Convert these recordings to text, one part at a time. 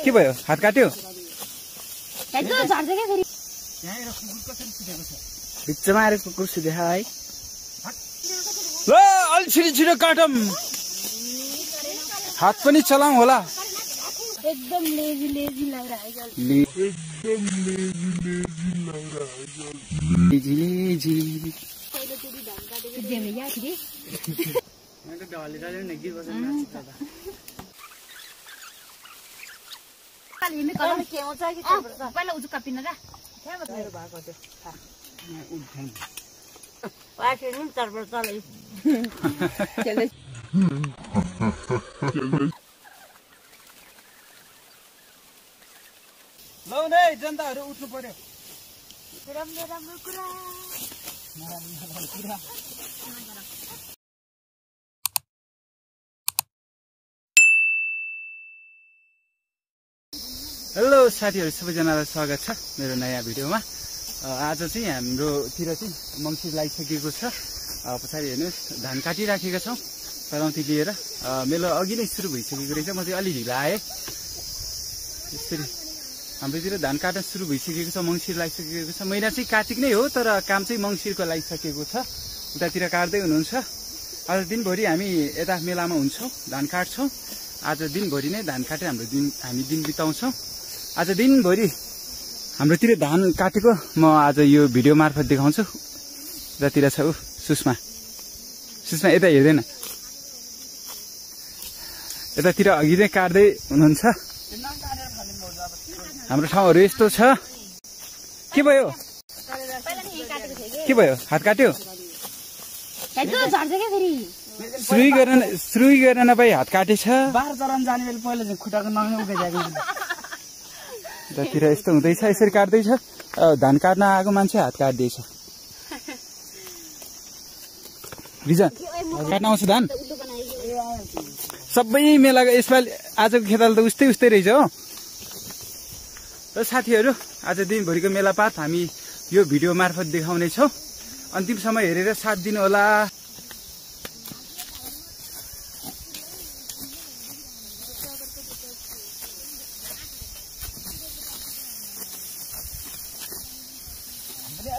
के भयो हात काट्यो बिचमा आएर कुकुर सुदेख है ल अलि छिटो काटम हात पनि चलाऊ होला एकदम लेजी लगिरहेको लेजी देमे या थिए मैले डलेर नि गीत बजाउन नाच्छ दादा कालिमे कलम के हुन्छ कि पहिला उजु कपिन र मेरो भएको थियो उठ्दैन वाखे नि तरबर चले लौ नै जनताहरु उठ्नु पर्यो राम्रो कुरा हेलो साथीहरु सबैजनालाई स्वागत छ मेरो नयाँ भिडियोमा आज चाहिँ हाम्रोतिर चाहिँ मङ्सिर लागिसकेको छ पछाडि हेर्नुस् धान काटिराखेका छौं पराउती लिएर मेलो अघि नै सुरु भइसकेको रहेछ म चाहिँ अलि ढिला आए यसरी हाम्रोतिर धान काट्न सुरु भइसकेको छ मङ्सिर लागिसकेको छ महिना चाहिँ कार्तिक नै हो तर काम चाहिँ मङ्सिरको लागिसकेको छ उतातिर काट्दै हुनुहुन्छ आज दिनभरि हामी यता मेलामा हुन्छौं धान काट्छौं आज दिनभरि नै धान काटेर हामी दिन बिताउँछौं आज दिनभरि हाम्रोतिर धान काटेको म आज यो भिडियो मार्फत देखाउँछु जतिर छ उ सुषमा यता हेर्दैन यतातिर अघि नै काट्दै हुनुहुन्छ हाम्रो ठाउँहरु यस्तो छ के भयो हात काट्यो सुरुई गरेन भाइ हात काटेछ बार चरान जाने बेला पहिला चाहिँ खुट्टाको नङ उकाइदिएको यतातिर यस्तो हुँदैछ यसरी काट्दैछ धान काट्न आएको मान्छे हात काट्दैछ रिजन काट्न आउँछ धान सबै मेलाको यसपालि आजको खेताला त उस्तै रहेछ हो र साथीहरु आज दिनभरिको मेलापात हामी यो भिडियो मार्फत देखाउने छौं अन्तिमसम्म हेरेर साथ दिनु होला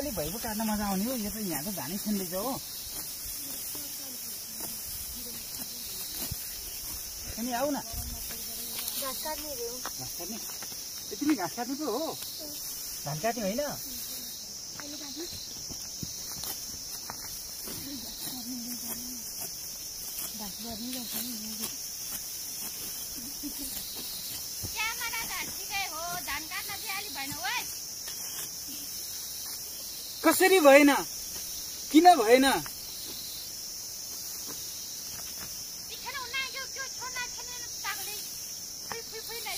अलि भइबो काट्न मजा आउने हो यो त यहाँ त धानै छन्दैछ हो अनि आऊ न घाँस काट्ने रे घाँस काट्ने तिमी घाँस काट्नु पो हो धान काट्ने होइन कसरी भएन किन भएन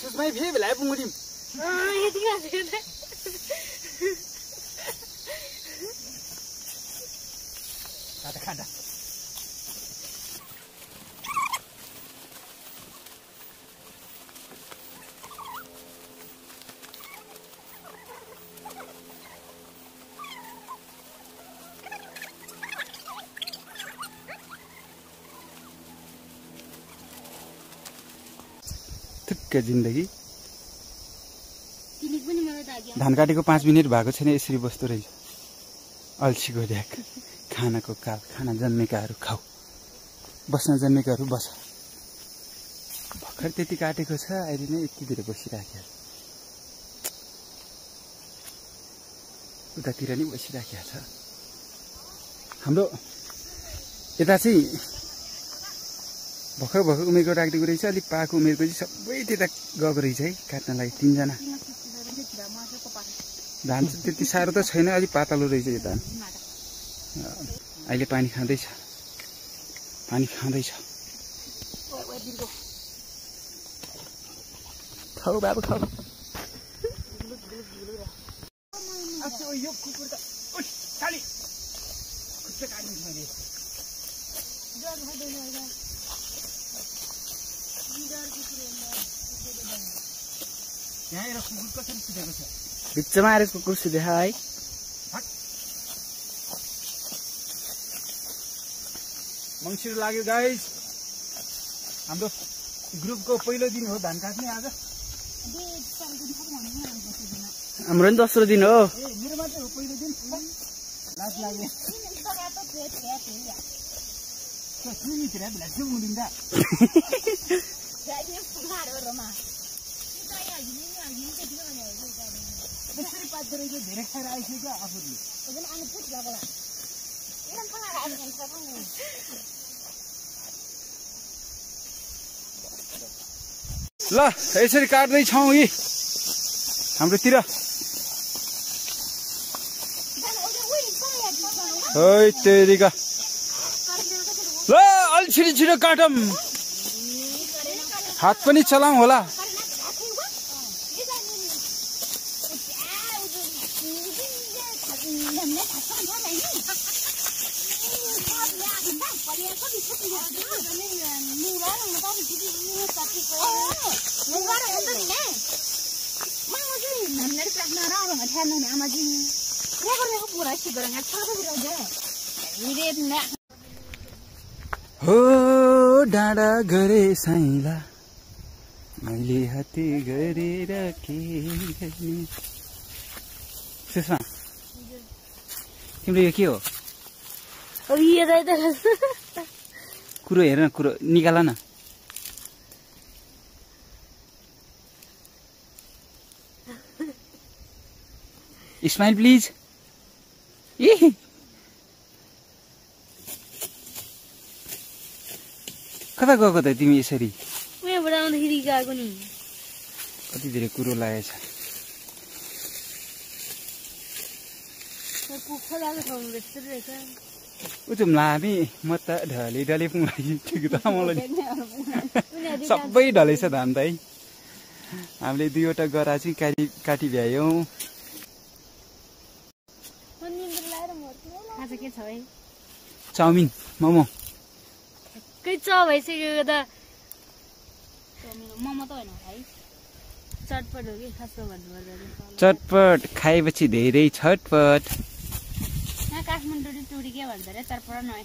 सुषमा फेरि भेलाए पुङ्गुरिम खाटा थुक्क जिन्दगी धान काटेको 5 मिनेट भएको छैन यसरी बस्दो रहेछ अल्छीको ढ्याक खानाको काल खाना जन्मेकाहरू खाऊ बस्न जन्मेकाहरू बस भर्खर त्यति काटेको छ अहिले नै यति धेरै बसिराखेको उतातिर नि बसिराखेको छ हाम्रो यता चाहिँ भर्खर उमेरको राखिदिएको रहेछ अलिक पाएको उमेरको चाहिँ सबै त्यता गएको रहेछ है काट्नलाई 3 जना धान चाहिँ त्यति साह्रो त छैन अलिक पातलो रहेछ यो धान अहिले पानी खाँदैछ खाऊ बाबु खाऊ यो कुकुर त उठ खाली खुट्टा काट्नु मैले यहाँ आएर कुकुर कसरी सुतेको छ बिचमा आएर कुकुर सुदेख है मङ्सिर लाग्यो गाइस हाम्रो ग्रुपको पहिलो दिन हो धान काट्ने आज हाम्रो नि दोस्रो दिन हो। मेरो मात्रै हो पहिलो दिन। लाज लाग्यो। धेरै खाएर आइसक्यो आफूले। ल यसरी काट्दैछौँ यी हाम्रोतिर। है तेरिका ल अलि छिटो छिटो काटौँ, हात पनि चलाऊँ होला। हो डाँडा गरे साइला मैले हाते गरेर के गर्ने। सुषमा तिम्रो यो के हो? कुरो हेर न, कुरो निकाल न। Smile please. कता गएको त तिमी यसरी? उहाँबाट आउँदाखेरि गएको नि। कति धेरै कुरो लागेछ। उजुम्ला हामी म त ढले ढले पुग्यो त मलाई सबै ढलेछ धान त है। हामीले 2वटा गरा चाहिँ काटी भ्यायौँ। चाउमिन मोमो के च भइसक्यो त। मोमो त होइन है, चटपट हो कि खासमा भन्नुपर्दा। चटपट खाएपछि धेरै छटपट। यहाँ काठमाडौँ टुरी के भन्छ अरे चटपट नभए।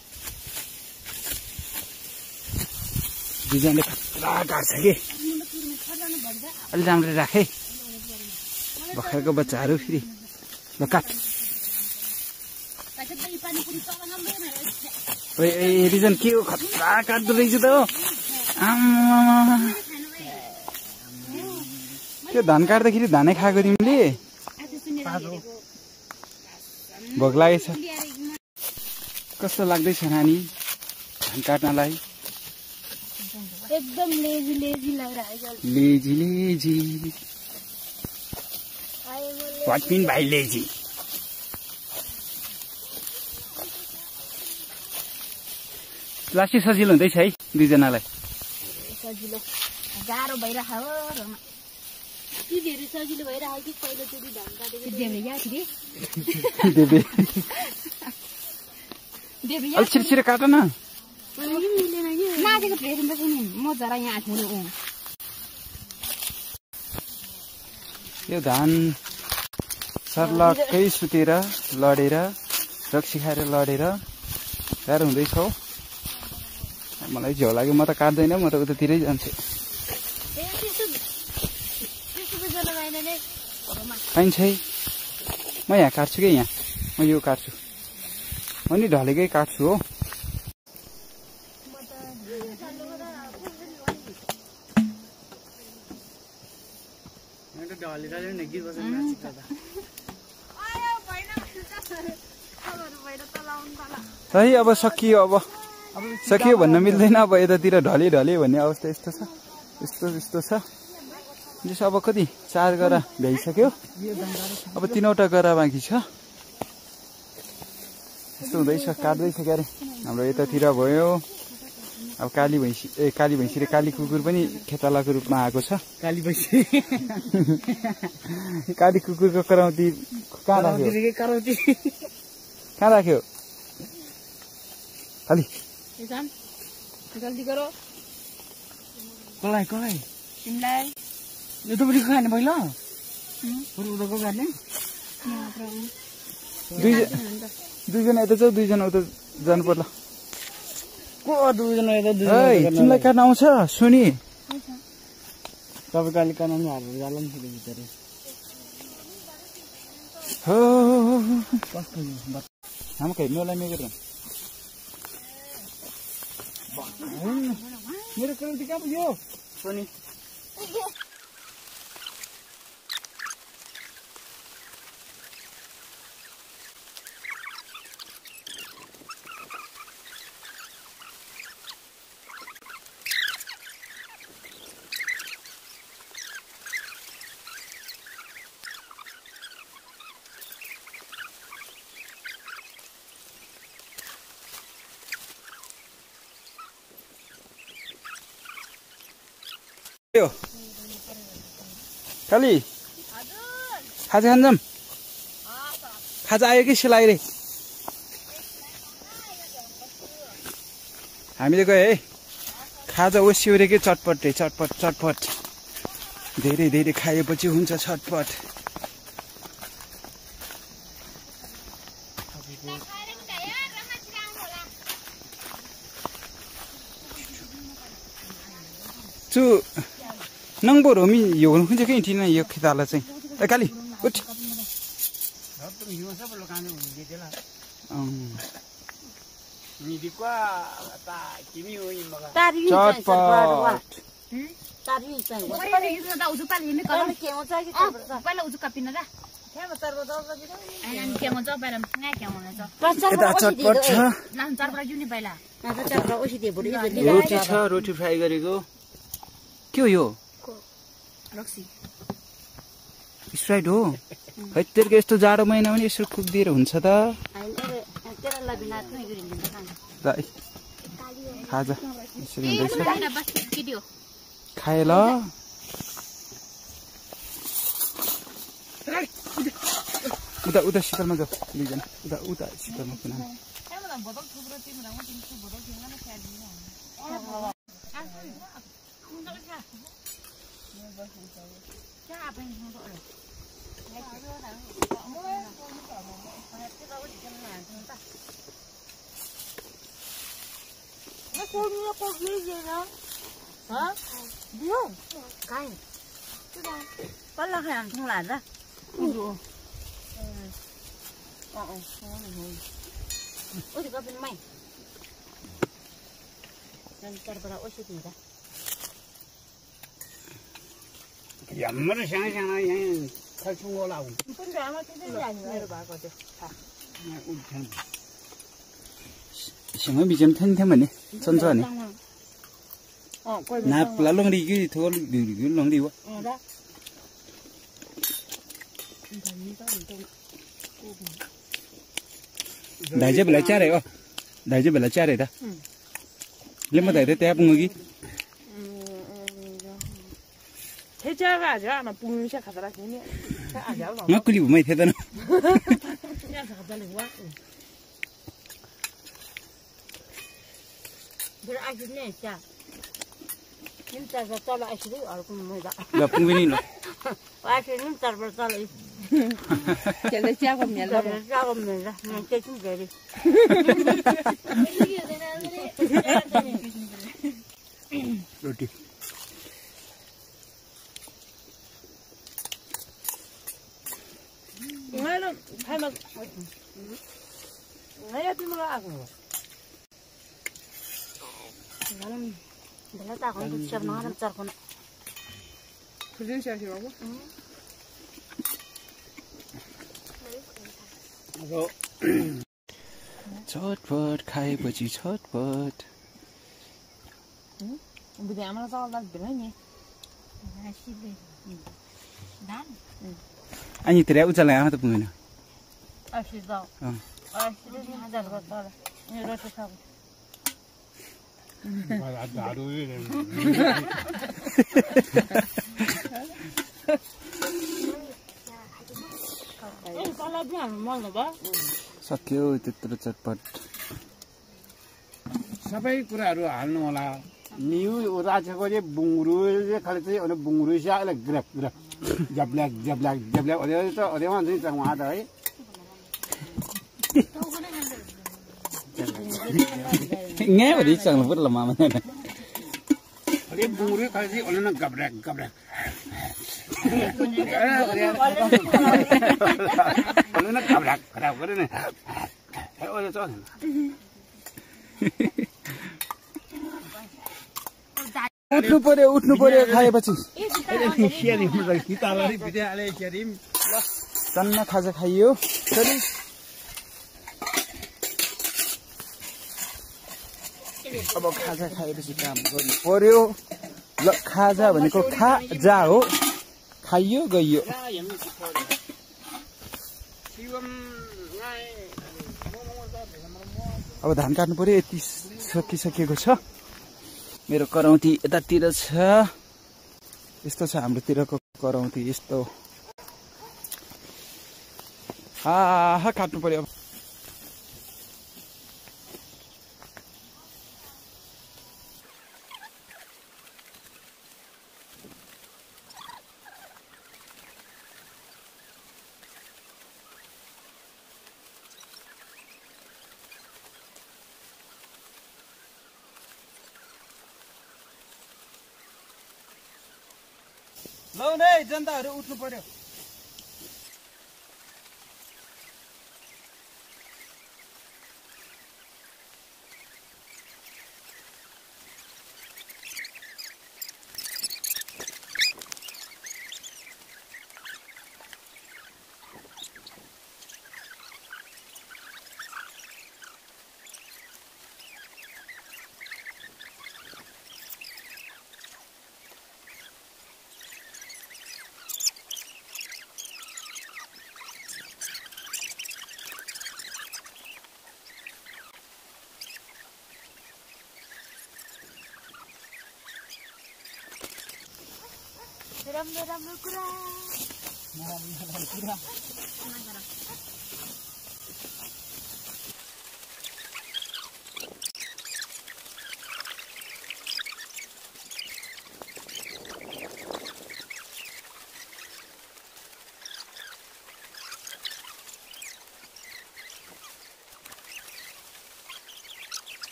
दुईजनाले खतरा काट्छ कि अलि राम्ररी राखे भर्खरको बच्चाहरू फेरि। ल काट। रिजन के हो? खतरा काट्दो रहेछ त हो। त्यो धान काट्दाखेरि धानै खाएको तिमीले? भोक लागेछ। कस्तो लाग्दैछ नानी धान काट्नलाई? एकदम लेजी लेजी लागिरहेको। Lazy lazy what mean by lazy? Plastic सजिलो हुँदैछ है दुईजनालाई। सजिलो गाह्रो भइरहेको हो। तिमीहरू सजिलो भइरहेको कि पहिलोचोटि धान काटेको? अलिक छिटो छिटो काट न। नाचेको प्रेजेन्ट छ नि, म जरा यहाँ आएको छु। यो धान सर्लक्कै सुतेर लडेर रक्सी खाएर लडेर गाह्रो हुँदैछ हौ। मलाई झ्याउ लाग्यो, म त काट्दैन, म त उतातिरै जान्छु। पाइन्छ है, म यहाँ काट्छु कि यहाँ म यो काट्छु। म नि ढलेकै काट्छु हो। है अब सकियो, अब सकियो भन्न मिल्दैन। अब यतातिर ढले ढले भन्ने अवस्था यस्तो छ, यस्तो छ। जस अब कति 4 गरा भ्याइसक्यो, अब 3वटा गरा बाँकी छ। यस्तो हुँदैछ, काट्दैछ क्यारे। हाम्रो यतातिर भयो। अब काली भैँसी र काली कुकुर पनि खेतालाको रूपमा आएको छ। काली भैँसी काली कुकुरको कराउती कहाँ राख्यो? कहाँ राख्यो? खाली जल्दी करो। कसलाई तिमीलाई यो त पनि खाने पहिला उधरको गर्ने। दुईजना यता जाऊ, दुईजना उता जानु पर्ला। को दुईजना यता तिमीलाई काट्न आउँछ? सुनि तपाईँको अलिक कानमा हालेर जाला नि फेरि भित्र हो कस्तो हम कहीं मेला में कर मेरो करेन्ट कहाँ पुग्यो पनि खाली खाजा खान्छौँ खाजा आयो कि सिलाइ रे हामीले गयो है खाजा ओसियो रे कि चटपट रे चटपट चटपट धेरै धेरै खाएपछि हुन्छ छटपट चु नंग बोरो मी योगन खुंजे के इंटी ना यो खिताला चाहिँ ए काली उठ रोटी छ रोटी फ्राई गरेको के हो यो स्प्राइट हो है तेरको यस्तो जाडो महिना पनि यसो कुदिएर हुन्छ त खाजा यसरी हुँदैछ खाए ल उता उता शीतलमा जाऊ दुईजना उता उता शीतलमा कुना Pala kaya ang tunglan na. Uy, ka pinamay. Nanti para usi tidak. ямар साना यहाँ खल्छुङ होला हुन् Pun drama kita jangan baru bago tu. सँग बिजम थन थ भने सन्छ भने नाप ला लंगडी कि थोल लंगडी हो दाइजे बेला चारे हो दाइजे बेला चारे त ले म दाइरे त्यहाँ पुग्नु कि 해자가 아니라 아마 뿡시 가더라 걔네 아니야 막 끌리 뭐 되다나 그냥 가달래 와 Berarti ni sia. Minta betul asli aku muda. ला पुग्नु नि ल Asli minta betul. 걔네 지하고 밀라 Jago mela, nanti tu jadi. रोटी 이거는 할머 내가 좀 하고 Dalam bela tak kan tu siap nak car kan. 그전 시작이라고? छटपट खाएपछि छटपट 우리 아무나 싸워다 그러니 Nasi deh. Dan. अनि तेरे उचाला यहाँ त पुग्दैन Asli dah. Asli ni ada betul. Ni rasa sah. Kalau dia mal apa? सक्यो त्यत्रो चटपट सबै कुराहरू हाल्नु होला निउ राखेको चाहिँ बुङ्गुरुले खालि चाहिँ अनि बुङ्गुरु स्याले ग्रप ग्रप जब्ल्याक जब्ल्याक जब्ल्याक अरे त अरे भन्छ नि उहाँ त है यहाँ भरि चांगला पुरा मामा अरे बुङ्गुरु खालि चाहिँ अनि गब्ल्याक गब्ल्याक खराब गरे नि ओले चल उठ्नु पर्यो खाएपछि टन्न खाजा खाइयो अब खाजा खाएपछि काम गर्नु पर्यो ल खाजा भनेको खाजा हो खाइयो गइयो अब धान काट्नु पर्यो यति सकिसकेको छ मेरो करौती यतातिर छ यस्तो छ हाम्रोतिरको करौती यस्तो काट्नु पर्यो लौ नै जनताहरु उठ्नु पर्यो राम्रो कुरा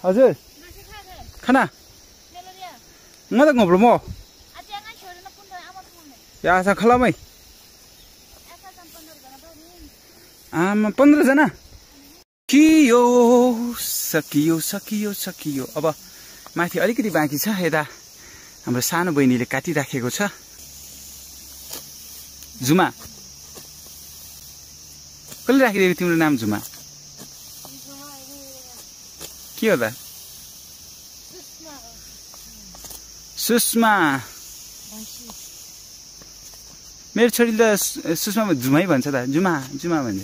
हजुर खाना म त ngobrol mo ya sa khalamai आमा 15 जना सकियो अब माथि अलिकति बाँकी छ यता हाम्रो सानो बहिनीले काटिराखेको छ जुमा कसले राखिदिएको तिम्रो नाम जुमा के हो त सुषमा मेरो छोरीले त सुषमा जुमै भन्छ त जुमा भन्छ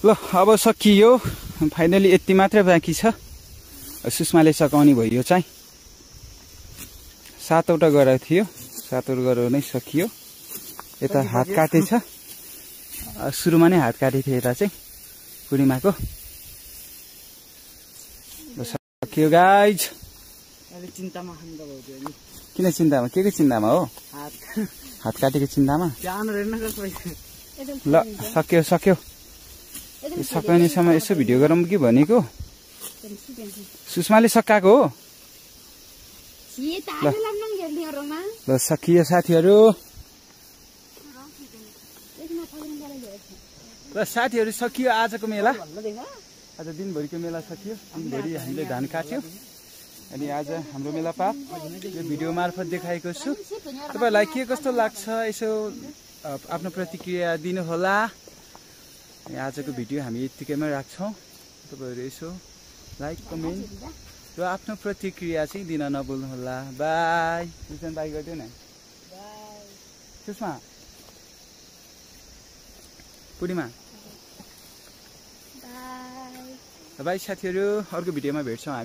ल अब सकियो फाइनली यति मात्रै बाँकी छ सुषमाले सकाउने भयो चाहिँ 7 वटा गरेको थियो 7 वटा गरेर नै सकियो यता हात काटेछ सुरुमा नै हात काटेको थियो यता चाहिँ पूर्णिमाको सकियो गाइज चिन्तामा खानु त भयो नि किन चिन्तामा के चिन्तामा हो हात काटेको चिन्तामा ल सक्यो सकाउनेसम्म यसो भिडियो गरौँ कि भनेको सुषमाले सकाएको हो ल सकियो साथीहरू र साथीहरू सकियो आजको मेला आज दिनभरिको मेला सकियो दिनभरि हामीले धान काट्यो अनि आज हाम्रो मेला पात यो भिडियो मार्फत देखाएको छु तपाईहरुलाई के कस्तो लाग्छ यसो आफ्नो प्रतिक्रिया दिनुहोला आजको भिडियो हामी यतिकैमा राख्छौं तपाईहरु यसो लाइक कमेन्ट र आफ्नो प्रतिक्रिया चाहिँ दिन नभुल्नु होला बाइ सुसन बाइ गर्दियौ न bye Sushma Purnima bye bye साथीहरू अर्को भिडियोमा भेट्छौँ हामी